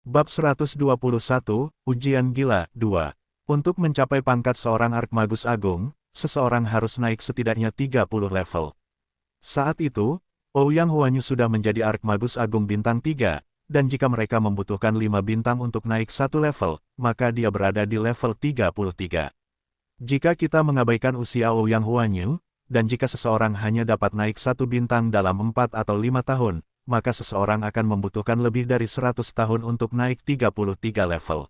Bab 121, Ujian Gila, 2. Untuk mencapai pangkat seorang Arkmagus Agung, seseorang harus naik setidaknya 30 level. Saat itu, Ouyang Huanyu sudah menjadi Arkmagus Agung bintang 3, dan jika mereka membutuhkan 5 bintang untuk naik satu level, maka dia berada di level 33. Jika kita mengabaikan usia Ouyang Huanyu, dan jika seseorang hanya dapat naik satu bintang dalam 4 atau 5 tahun, maka seseorang akan membutuhkan lebih dari 100 tahun untuk naik 33 level.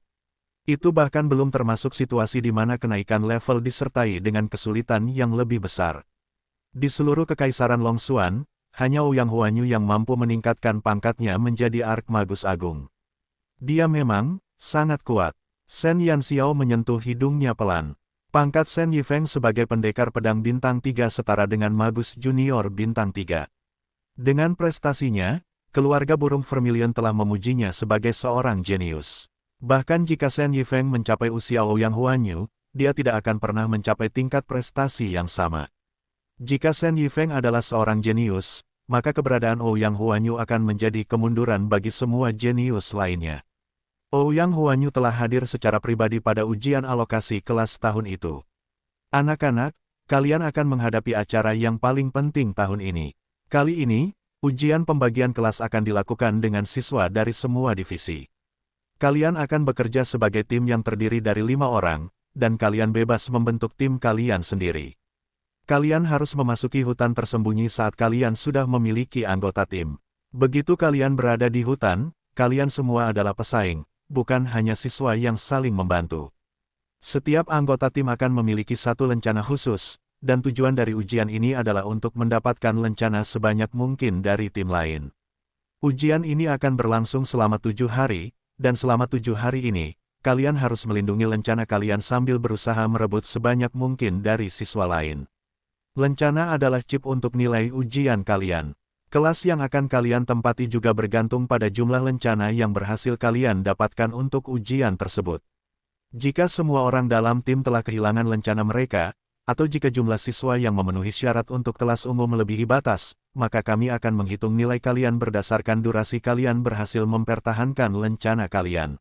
Itu bahkan belum termasuk situasi di mana kenaikan level disertai dengan kesulitan yang lebih besar. Di seluruh kekaisaran Longxuan, hanya Ouyang Huanyu yang mampu meningkatkan pangkatnya menjadi Arkmagus Agung. Dia memang sangat kuat. Shen Yanxiao menyentuh hidungnya pelan. Pangkat Shen Yifeng sebagai pendekar pedang bintang 3 setara dengan Magus Junior bintang 3. Dengan prestasinya, keluarga burung Vermilion telah memujinya sebagai seorang jenius. Bahkan jika Shen Yifeng mencapai usia Ouyang Huanyu, dia tidak akan pernah mencapai tingkat prestasi yang sama. Jika Shen Yifeng adalah seorang jenius, maka keberadaan Ouyang Huanyu akan menjadi kemunduran bagi semua jenius lainnya. Ouyang Huanyu telah hadir secara pribadi pada ujian alokasi kelas tahun itu. Anak-anak, kalian akan menghadapi acara yang paling penting tahun ini. Kali ini, ujian pembagian kelas akan dilakukan dengan siswa dari semua divisi. Kalian akan bekerja sebagai tim yang terdiri dari 5 orang, dan kalian bebas membentuk tim kalian sendiri. Kalian harus memasuki hutan tersembunyi saat kalian sudah memiliki anggota tim. Begitu kalian berada di hutan, kalian semua adalah pesaing, bukan hanya siswa yang saling membantu. Setiap anggota tim akan memiliki satu lencana khusus, dan tujuan dari ujian ini adalah untuk mendapatkan lencana sebanyak mungkin dari tim lain. Ujian ini akan berlangsung selama 7 hari, dan selama 7 hari ini, kalian harus melindungi lencana kalian sambil berusaha merebut sebanyak mungkin dari siswa lain. Lencana adalah chip untuk nilai ujian kalian. Kelas yang akan kalian tempati juga bergantung pada jumlah lencana yang berhasil kalian dapatkan untuk ujian tersebut. Jika semua orang dalam tim telah kehilangan lencana mereka, atau jika jumlah siswa yang memenuhi syarat untuk kelas umum melebihi batas, maka kami akan menghitung nilai kalian berdasarkan durasi kalian berhasil mempertahankan lencana kalian.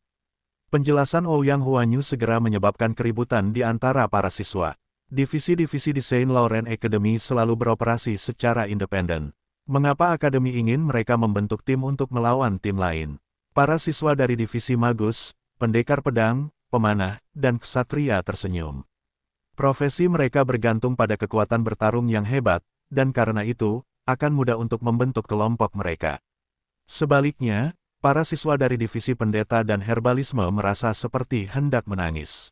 Penjelasan Ouyang Huanyu segera menyebabkan keributan di antara para siswa. Divisi-divisi di Saint Laurent Academy selalu beroperasi secara independen. Mengapa akademi ingin mereka membentuk tim untuk melawan tim lain? Para siswa dari divisi Magus, Pendekar Pedang, Pemanah, dan Ksatria tersenyum. Profesi mereka bergantung pada kekuatan bertarung yang hebat, dan karena itu, akan mudah untuk membentuk kelompok mereka. Sebaliknya, para siswa dari divisi pendeta dan herbalisme merasa seperti hendak menangis.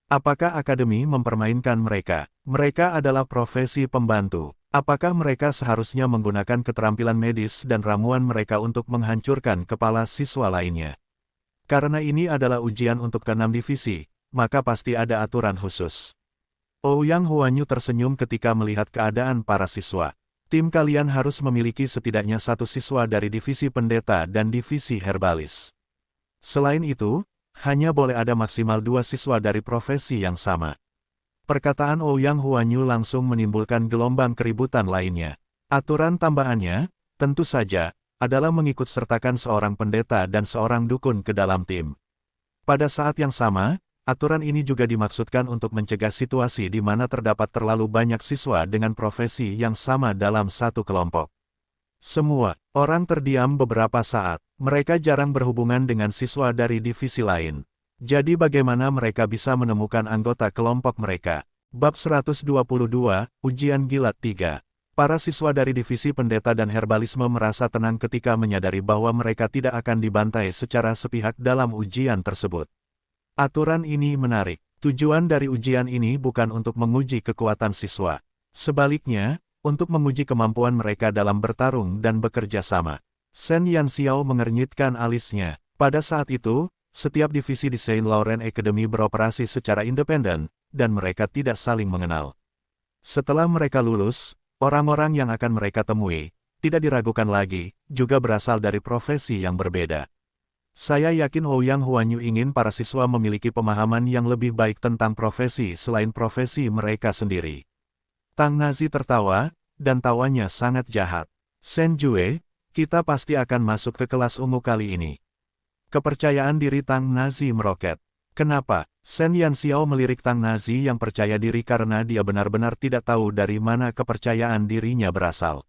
Apakah akademi mempermainkan mereka? Mereka adalah profesi pembantu. Apakah mereka seharusnya menggunakan keterampilan medis dan ramuan mereka untuk menghancurkan kepala siswa lainnya? Karena ini adalah ujian untuk ke-6 divisi, maka pasti ada aturan khusus. Ouyang Huanyu tersenyum ketika melihat keadaan para siswa. Tim kalian harus memiliki setidaknya satu siswa dari divisi pendeta dan divisi herbalis. Selain itu, hanya boleh ada maksimal 2 siswa dari profesi yang sama. Perkataan Ouyang Huanyu langsung menimbulkan gelombang keributan lainnya. Aturan tambahannya, tentu saja, adalah mengikut sertakan seorang pendeta dan seorang dukun ke dalam tim. Pada saat yang sama, aturan ini juga dimaksudkan untuk mencegah situasi di mana terdapat terlalu banyak siswa dengan profesi yang sama dalam satu kelompok. Semua orang terdiam beberapa saat. Mereka jarang berhubungan dengan siswa dari divisi lain. Jadi bagaimana mereka bisa menemukan anggota kelompok mereka? Bab 122, Ujian Gilat 3. Para siswa dari divisi pendeta dan herbalisme merasa tenang ketika menyadari bahwa mereka tidak akan dibantai secara sepihak dalam ujian tersebut. Aturan ini menarik. Tujuan dari ujian ini bukan untuk menguji kekuatan siswa. Sebaliknya, untuk menguji kemampuan mereka dalam bertarung dan bekerja sama. Shen Yanxiao mengernyitkan alisnya. Pada saat itu, setiap divisi di Saint Laurent Academy beroperasi secara independen, dan mereka tidak saling mengenal. Setelah mereka lulus, orang-orang yang akan mereka temui, tidak diragukan lagi, juga berasal dari profesi yang berbeda. Saya yakin Ouyang Huanyu ingin para siswa memiliki pemahaman yang lebih baik tentang profesi selain profesi mereka sendiri. Tang Nazi tertawa, dan tawanya sangat jahat. Shen Jue, kita pasti akan masuk ke kelas ungu kali ini. Kepercayaan diri Tang Nazi meroket. Kenapa? Shen Yanxiao melirik Tang Nazi yang percaya diri karena dia benar-benar tidak tahu dari mana kepercayaan dirinya berasal.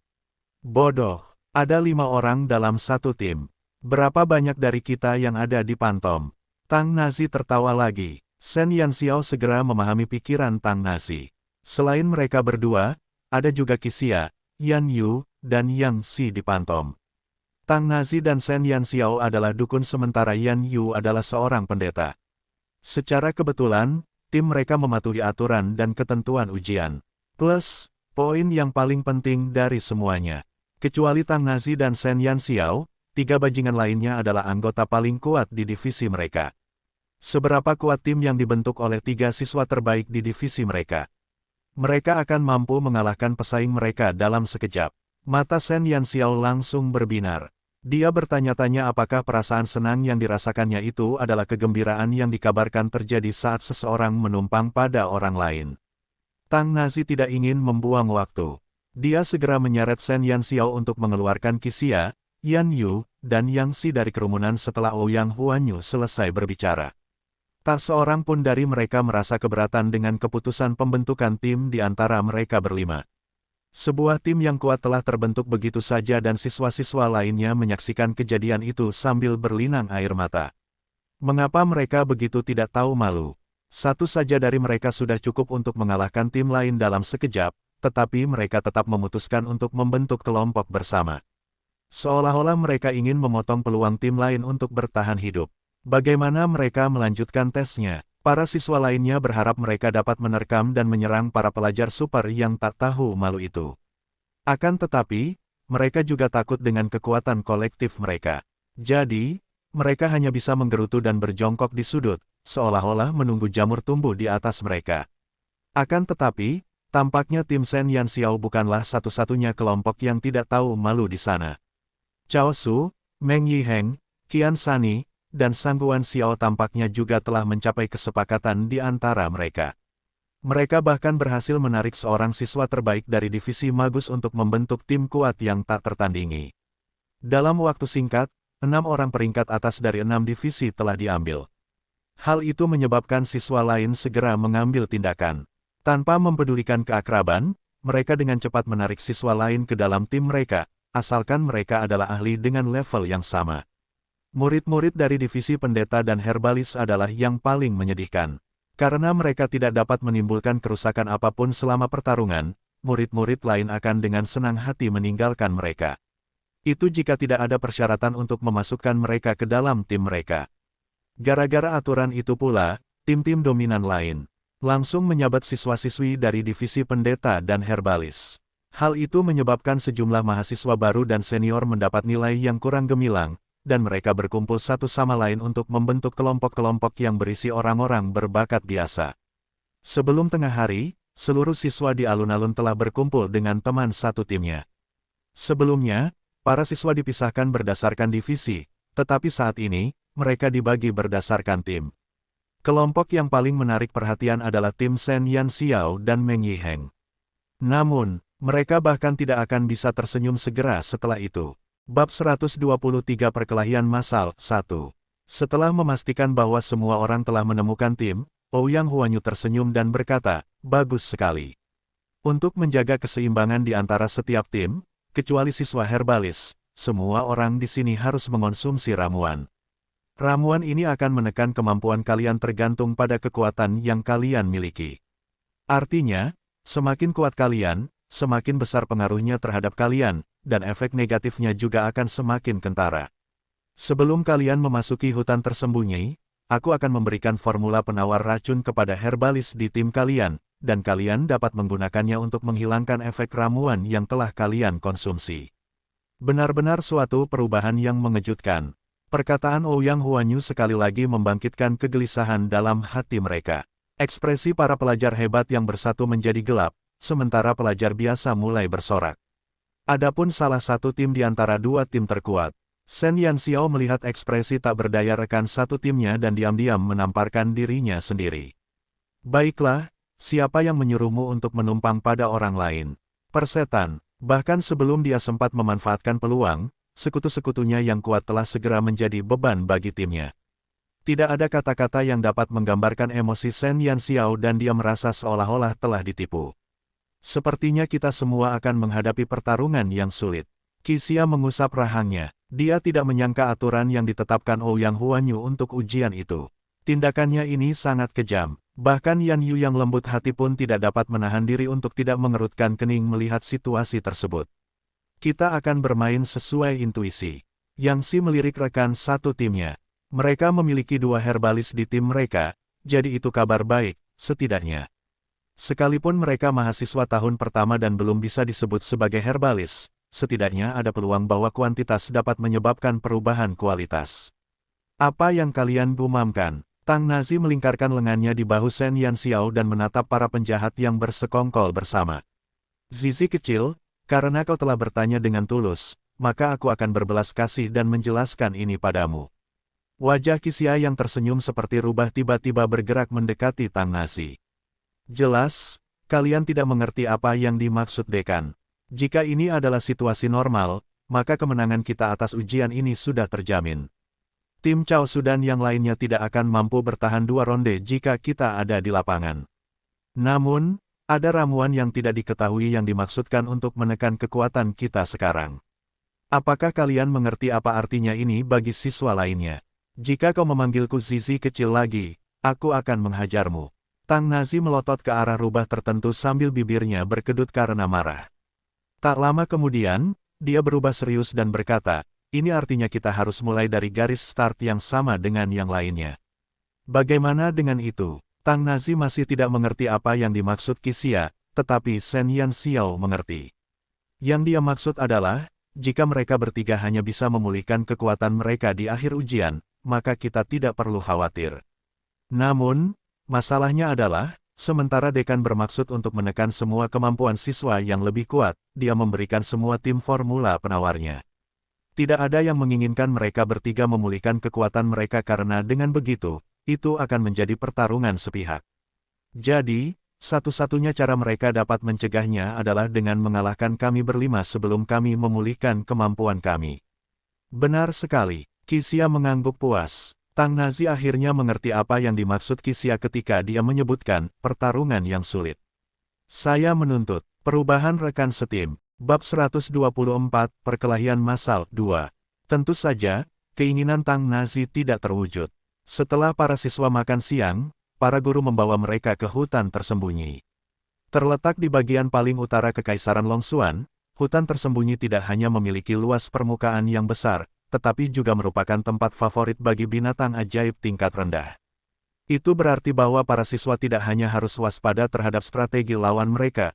Bodoh, ada 5 orang dalam satu tim. Berapa banyak dari kita yang ada di Pantom? Tang Nazi tertawa lagi. Shen Yanxiao segera memahami pikiran Tang Nazi. Selain mereka berdua, ada juga Qixia, Yan Yu, dan Yang Xi di Pantom. Tang Nazi dan Shen Yanxiao adalah dukun sementara Yan Yu adalah seorang pendeta. Secara kebetulan, tim mereka mematuhi aturan dan ketentuan ujian. Plus, poin yang paling penting dari semuanya. Kecuali Tang Nazi dan Shen Yanxiao, 3 bajingan lainnya adalah anggota paling kuat di divisi mereka. Seberapa kuat tim yang dibentuk oleh 3 siswa terbaik di divisi mereka? Mereka akan mampu mengalahkan pesaing mereka dalam sekejap. Mata Shen Yanxiao langsung berbinar. Dia bertanya-tanya apakah perasaan senang yang dirasakannya itu adalah kegembiraan yang dikabarkan terjadi saat seseorang menumpang pada orang lain. Tang Nazi tidak ingin membuang waktu. Dia segera menyeret Shen Yanxiao untuk mengeluarkan Qixia, Yan Yu, dan Yang Xi dari kerumunan setelah Ouyang Huanyu selesai berbicara. Tak seorang pun dari mereka merasa keberatan dengan keputusan pembentukan tim di antara mereka berlima. Sebuah tim yang kuat telah terbentuk begitu saja dan siswa-siswa lainnya menyaksikan kejadian itu sambil berlinang air mata. Mengapa mereka begitu tidak tahu malu? Satu saja dari mereka sudah cukup untuk mengalahkan tim lain dalam sekejap, tetapi mereka tetap memutuskan untuk membentuk kelompok bersama. Seolah-olah mereka ingin memotong peluang tim lain untuk bertahan hidup. Bagaimana mereka melanjutkan tesnya? Para siswa lainnya berharap mereka dapat menerkam dan menyerang para pelajar super yang tak tahu malu itu. Akan tetapi, mereka juga takut dengan kekuatan kolektif mereka. Jadi, mereka hanya bisa menggerutu dan berjongkok di sudut, seolah-olah menunggu jamur tumbuh di atas mereka. Akan tetapi, tampaknya tim Shen Yanxiao bukanlah satu-satunya kelompok yang tidak tahu malu di sana. Cao Su, Meng Yiheng, Qian Sani, dan Sangguan Xiao tampaknya juga telah mencapai kesepakatan di antara mereka. Mereka bahkan berhasil menarik seorang siswa terbaik dari divisi Magus untuk membentuk tim kuat yang tak tertandingi. Dalam waktu singkat, 6 orang peringkat atas dari 6 divisi telah diambil. Hal itu menyebabkan siswa lain segera mengambil tindakan. Tanpa mempedulikan keakraban, mereka dengan cepat menarik siswa lain ke dalam tim mereka, asalkan mereka adalah ahli dengan level yang sama. Murid-murid dari divisi pendeta dan herbalis adalah yang paling menyedihkan. Karena mereka tidak dapat menimbulkan kerusakan apapun selama pertarungan, murid-murid lain akan dengan senang hati meninggalkan mereka. Itu jika tidak ada persyaratan untuk memasukkan mereka ke dalam tim mereka. Gara-gara aturan itu pula, tim-tim dominan lain langsung menyabat siswa-siswi dari divisi pendeta dan herbalis. Hal itu menyebabkan sejumlah mahasiswa baru dan senior mendapat nilai yang kurang gemilang, dan mereka berkumpul satu sama lain untuk membentuk kelompok-kelompok yang berisi orang-orang berbakat biasa. Sebelum tengah hari, seluruh siswa di alun-alun telah berkumpul dengan teman satu timnya. Sebelumnya, para siswa dipisahkan berdasarkan divisi, tetapi saat ini, mereka dibagi berdasarkan tim. Kelompok yang paling menarik perhatian adalah tim Shen Yanxiao dan Meng Yiheng. Namun, mereka bahkan tidak akan bisa tersenyum segera setelah itu. Bab 123 Perkelahian Massal 1. Setelah memastikan bahwa semua orang telah menemukan tim, Ouyang Huanyu tersenyum dan berkata, "Bagus sekali." Untuk menjaga keseimbangan di antara setiap tim, kecuali siswa herbalis, semua orang di sini harus mengonsumsi ramuan. Ramuan ini akan menekan kemampuan kalian tergantung pada kekuatan yang kalian miliki. Artinya, semakin kuat kalian, semakin besar pengaruhnya terhadap kalian, dan efek negatifnya juga akan semakin kentara. Sebelum kalian memasuki hutan tersembunyi, aku akan memberikan formula penawar racun kepada herbalis di tim kalian, dan kalian dapat menggunakannya untuk menghilangkan efek ramuan yang telah kalian konsumsi. Benar-benar suatu perubahan yang mengejutkan. Perkataan Ouyang Huanyu sekali lagi membangkitkan kegelisahan dalam hati mereka. Ekspresi para pelajar hebat yang bersatu menjadi gelap, sementara pelajar biasa mulai bersorak. Adapun salah satu tim di antara 2 tim terkuat, Shen Yanxiao melihat ekspresi tak berdaya rekan satu timnya dan diam-diam menamparkan dirinya sendiri. "Baiklah, siapa yang menyuruhmu untuk menumpang pada orang lain?" Persetan, bahkan sebelum dia sempat memanfaatkan peluang, sekutu-sekutunya yang kuat telah segera menjadi beban bagi timnya. Tidak ada kata-kata yang dapat menggambarkan emosi Shen Yanxiao dan dia merasa seolah-olah telah ditipu. Sepertinya kita semua akan menghadapi pertarungan yang sulit. Qixia mengusap rahangnya. Dia tidak menyangka aturan yang ditetapkan Ouyang Huanyu untuk ujian itu. Tindakannya ini sangat kejam. Bahkan Yan Yu yang lembut hati pun tidak dapat menahan diri untuk tidak mengerutkan kening melihat situasi tersebut. Kita akan bermain sesuai intuisi. Yang Si melirik rekan satu timnya. Mereka memiliki 2 herbalis di tim mereka, jadi itu kabar baik, setidaknya. Sekalipun mereka mahasiswa tahun pertama dan belum bisa disebut sebagai herbalis, setidaknya ada peluang bahwa kuantitas dapat menyebabkan perubahan kualitas. Apa yang kalian gumamkan? Tang Nazi melingkarkan lengannya di bahu Shen Yanxiao dan menatap para penjahat yang bersekongkol bersama. Zizi kecil, karena kau telah bertanya dengan tulus, maka aku akan berbelas kasih dan menjelaskan ini padamu. Wajah Qixia yang tersenyum seperti rubah tiba-tiba bergerak mendekati Tang Nazi. Jelas, kalian tidak mengerti apa yang dimaksud dekan. Jika ini adalah situasi normal, maka kemenangan kita atas ujian ini sudah terjamin. Tim Cao Su dan yang lainnya tidak akan mampu bertahan 2 ronde jika kita ada di lapangan. Namun, ada ramuan yang tidak diketahui yang dimaksudkan untuk menekan kekuatan kita sekarang. Apakah kalian mengerti apa artinya ini bagi siswa lainnya? Jika kau memanggilku Zizi kecil lagi, aku akan menghajarmu. Tang Nazi melotot ke arah rubah tertentu sambil bibirnya berkedut karena marah. Tak lama kemudian, dia berubah serius dan berkata, ini artinya kita harus mulai dari garis start yang sama dengan yang lainnya. Bagaimana dengan itu? Tang Nazi masih tidak mengerti apa yang dimaksud Qixia, tetapi Shen Yanxiao mengerti. Yang dia maksud adalah, jika mereka bertiga hanya bisa memulihkan kekuatan mereka di akhir ujian, maka kita tidak perlu khawatir. Namun, masalahnya adalah, sementara dekan bermaksud untuk menekan semua kemampuan siswa yang lebih kuat, dia memberikan semua tim formula penawarnya. Tidak ada yang menginginkan mereka bertiga memulihkan kekuatan mereka karena dengan begitu, itu akan menjadi pertarungan sepihak. Jadi, satu-satunya cara mereka dapat mencegahnya adalah dengan mengalahkan kami berlima sebelum kami memulihkan kemampuan kami. Benar sekali. Qixia mengangguk puas. Tang Nazi akhirnya mengerti apa yang dimaksud Qixia ketika dia menyebutkan pertarungan yang sulit. Saya menuntut perubahan rekan setim. Bab 124, Perkelahian Massal 2. Tentu saja, keinginan Tang Nazi tidak terwujud. Setelah para siswa makan siang, para guru membawa mereka ke hutan tersembunyi. Terletak di bagian paling utara Kekaisaran Longxuan, hutan tersembunyi tidak hanya memiliki luas permukaan yang besar, tetapi juga merupakan tempat favorit bagi binatang ajaib tingkat rendah. Itu berarti bahwa para siswa tidak hanya harus waspada terhadap strategi lawan mereka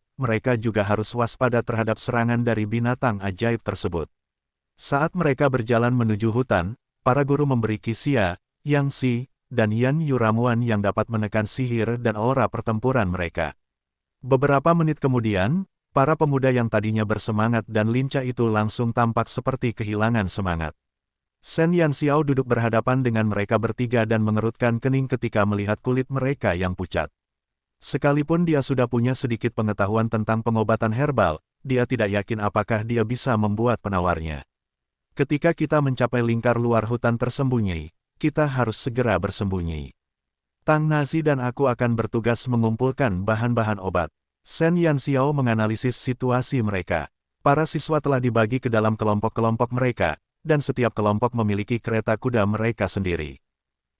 juga harus waspada terhadap serangan dari binatang ajaib tersebut. Saat mereka berjalan menuju hutan, para guru memberi Qixia, Yang Si, dan Yan Yu ramuan yang dapat menekan sihir dan aura pertempuran mereka. Beberapa menit kemudian, para pemuda yang tadinya bersemangat dan lincah itu langsung tampak seperti kehilangan semangat. Shen Yanxiao duduk berhadapan dengan mereka bertiga dan mengerutkan kening ketika melihat kulit mereka yang pucat. Sekalipun dia sudah punya sedikit pengetahuan tentang pengobatan herbal, dia tidak yakin apakah dia bisa membuat penawarnya. Ketika kita mencapai lingkar luar hutan tersembunyi, kita harus segera bersembunyi. Tang Nazi dan aku akan bertugas mengumpulkan bahan-bahan obat. Shen Yanxiao menganalisis situasi mereka. Para siswa telah dibagi ke dalam kelompok-kelompok mereka, dan setiap kelompok memiliki kereta kuda mereka sendiri.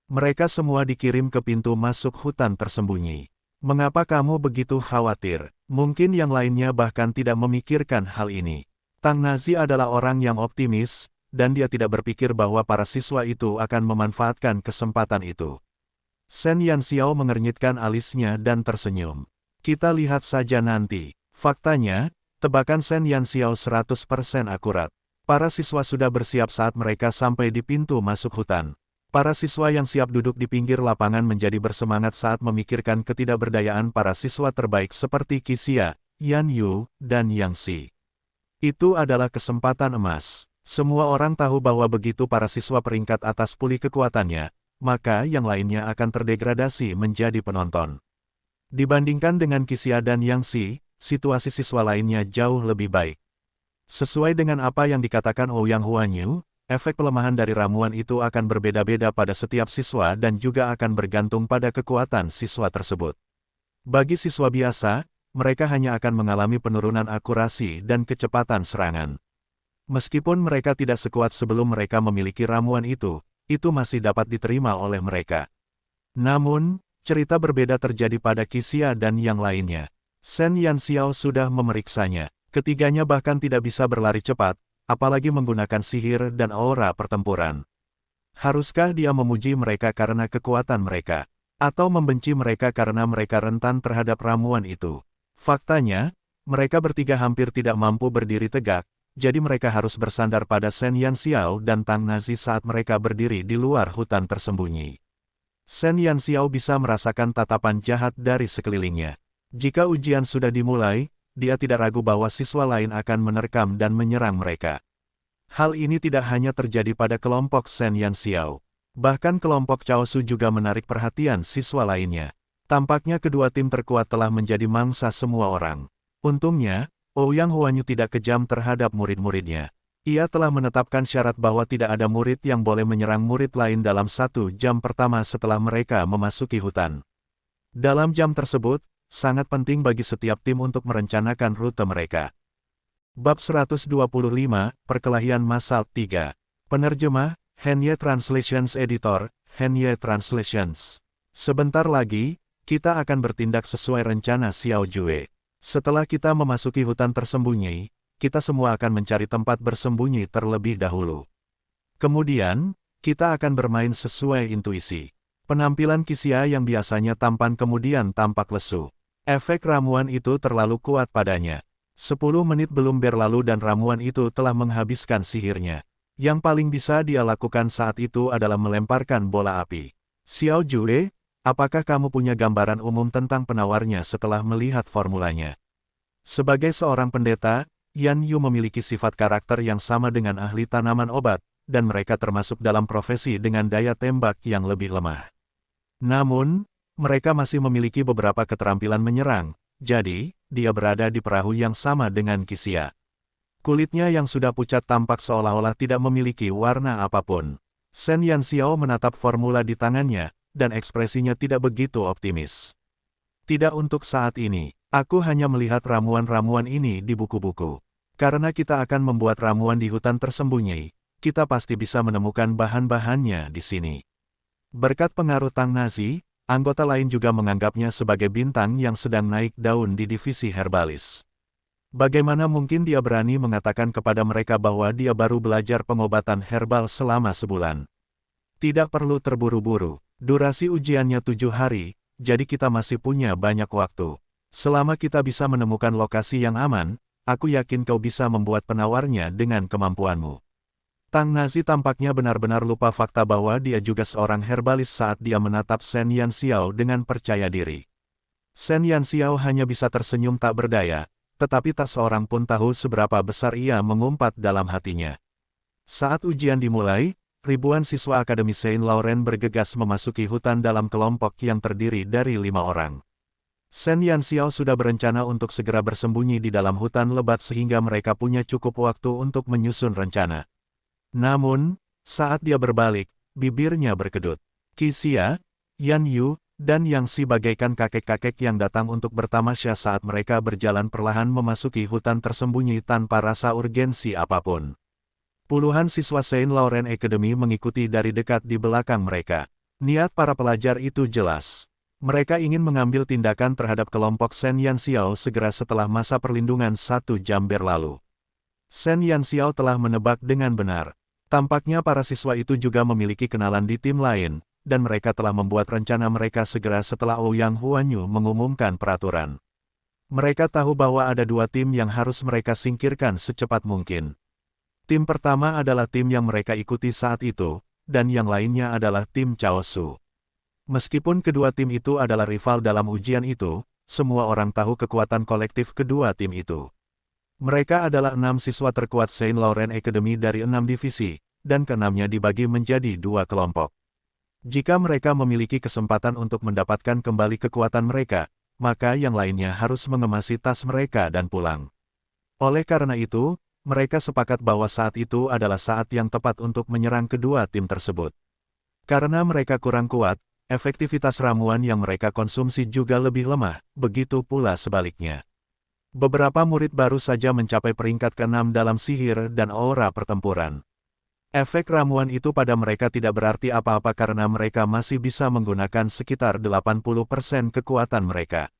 Mereka semua dikirim ke pintu masuk hutan tersembunyi. Mengapa kamu begitu khawatir? Mungkin yang lainnya bahkan tidak memikirkan hal ini. Tang Nazi adalah orang yang optimis, dan dia tidak berpikir bahwa para siswa itu akan memanfaatkan kesempatan itu. Shen Yanxiao mengernyitkan alisnya dan tersenyum. Kita lihat saja nanti. Faktanya, tebakan Shen Yanxiao 100% akurat. Para siswa sudah bersiap saat mereka sampai di pintu masuk hutan. Para siswa yang siap duduk di pinggir lapangan menjadi bersemangat saat memikirkan ketidakberdayaan para siswa terbaik seperti Qixia, Yan Yu, dan Yang Si. Itu adalah kesempatan emas. Semua orang tahu bahwa begitu para siswa peringkat atas pulih kekuatannya, maka yang lainnya akan terdegradasi menjadi penonton. Dibandingkan dengan Qixia dan Yang Si, situasi siswa lainnya jauh lebih baik. Sesuai dengan apa yang dikatakan Ouyang Huanyu, efek pelemahan dari ramuan itu akan berbeda-beda pada setiap siswa dan juga akan bergantung pada kekuatan siswa tersebut. Bagi siswa biasa, mereka hanya akan mengalami penurunan akurasi dan kecepatan serangan. Meskipun mereka tidak sekuat sebelum mereka memiliki ramuan itu masih dapat diterima oleh mereka. Namun, cerita berbeda terjadi pada Qixia dan yang lainnya. Shen Yanxiao sudah memeriksanya. Ketiganya bahkan tidak bisa berlari cepat, apalagi menggunakan sihir dan aura pertempuran. Haruskah dia memuji mereka karena kekuatan mereka? Atau membenci mereka karena mereka rentan terhadap ramuan itu? Faktanya, mereka bertiga hampir tidak mampu berdiri tegak, jadi mereka harus bersandar pada Shen Yanxiao dan Tang Nazi saat mereka berdiri di luar hutan tersembunyi. Shen Yanxiao bisa merasakan tatapan jahat dari sekelilingnya. Jika ujian sudah dimulai, dia tidak ragu bahwa siswa lain akan menerkam dan menyerang mereka. Hal ini tidak hanya terjadi pada kelompok Shen Yanxiao. Bahkan kelompok Chaosu juga menarik perhatian siswa lainnya. Tampaknya kedua tim terkuat telah menjadi mangsa semua orang. Untungnya, Ouyang Huanyu tidak kejam terhadap murid-muridnya. Ia telah menetapkan syarat bahwa tidak ada murid yang boleh menyerang murid lain dalam 1 jam pertama setelah mereka memasuki hutan. Dalam jam tersebut, sangat penting bagi setiap tim untuk merencanakan rute mereka. Bab 125, Perkelahian Massal 3. Penerjemah, Henye Translations Editor, Henye Translations. Sebentar lagi, kita akan bertindak sesuai rencana Xiao Jue. Setelah kita memasuki hutan tersembunyi, kita semua akan mencari tempat bersembunyi terlebih dahulu. Kemudian, kita akan bermain sesuai intuisi. Penampilan Qixia yang biasanya tampan kemudian tampak lesu. Efek ramuan itu terlalu kuat padanya. 10 menit belum berlalu dan ramuan itu telah menghabiskan sihirnya. Yang paling bisa dia lakukan saat itu adalah melemparkan bola api. Xiao Jue, apakah kamu punya gambaran umum tentang penawarnya setelah melihat formulanya? Sebagai seorang pendeta, Yan Yu memiliki sifat karakter yang sama dengan ahli tanaman obat, dan mereka termasuk dalam profesi dengan daya tembak yang lebih lemah. Namun, mereka masih memiliki beberapa keterampilan menyerang, jadi, dia berada di perahu yang sama dengan Qixia. Kulitnya yang sudah pucat tampak seolah-olah tidak memiliki warna apapun. Shen Yanxiao menatap formula di tangannya, dan ekspresinya tidak begitu optimis. Tidak untuk saat ini, aku hanya melihat ramuan-ramuan ini di buku-buku. Karena kita akan membuat ramuan di hutan tersembunyi, kita pasti bisa menemukan bahan-bahannya di sini. Berkat pengaruh Tang Nazi, anggota lain juga menganggapnya sebagai bintang yang sedang naik daun di divisi herbalis. Bagaimana mungkin dia berani mengatakan kepada mereka bahwa dia baru belajar pengobatan herbal selama sebulan? Tidak perlu terburu-buru, durasi ujiannya 7 hari, jadi kita masih punya banyak waktu. Selama kita bisa menemukan lokasi yang aman, aku yakin kau bisa membuat penawarnya dengan kemampuanmu. Tang Nazi tampaknya benar-benar lupa fakta bahwa dia juga seorang herbalis saat dia menatap Shen Yanxiao dengan percaya diri. Shen Yanxiao hanya bisa tersenyum tak berdaya, tetapi tak seorang pun tahu seberapa besar ia mengumpat dalam hatinya. Saat ujian dimulai, ribuan siswa Akademi Saint Laurent bergegas memasuki hutan dalam kelompok yang terdiri dari 5 orang. Shen Yanxiao sudah berencana untuk segera bersembunyi di dalam hutan lebat sehingga mereka punya cukup waktu untuk menyusun rencana. Namun, saat dia berbalik, bibirnya berkedut. Qixia, Yan Yu, dan Yang Si bagaikan kakek-kakek yang datang untuk bertamasya saat mereka berjalan perlahan memasuki hutan tersembunyi tanpa rasa urgensi apapun. Puluhan siswa Saint Laurent Academy mengikuti dari dekat di belakang mereka. Niat para pelajar itu jelas. Mereka ingin mengambil tindakan terhadap kelompok Shen Yanxiao segera setelah masa perlindungan 1 jam berlalu. Shen Yanxiao telah menebak dengan benar. Tampaknya para siswa itu juga memiliki kenalan di tim lain, dan mereka telah membuat rencana mereka segera setelah Ouyang Huanyu mengumumkan peraturan. Mereka tahu bahwa ada 2 tim yang harus mereka singkirkan secepat mungkin. Tim pertama adalah tim yang mereka ikuti saat itu, dan yang lainnya adalah tim Chaosu. Meskipun kedua tim itu adalah rival dalam ujian itu, semua orang tahu kekuatan kolektif kedua tim itu. Mereka adalah 6 siswa terkuat Saint Laurent Academy dari 6 divisi, dan ke-6-nya dibagi menjadi 2 kelompok. Jika mereka memiliki kesempatan untuk mendapatkan kembali kekuatan mereka, maka yang lainnya harus mengemasi tas mereka dan pulang. Oleh karena itu, mereka sepakat bahwa saat itu adalah saat yang tepat untuk menyerang kedua tim tersebut. Karena mereka kurang kuat, efektivitas ramuan yang mereka konsumsi juga lebih lemah, begitu pula sebaliknya. Beberapa murid baru saja mencapai peringkat ke-6 dalam sihir dan aura pertempuran. Efek ramuan itu pada mereka tidak berarti apa-apa karena mereka masih bisa menggunakan sekitar 80% kekuatan mereka.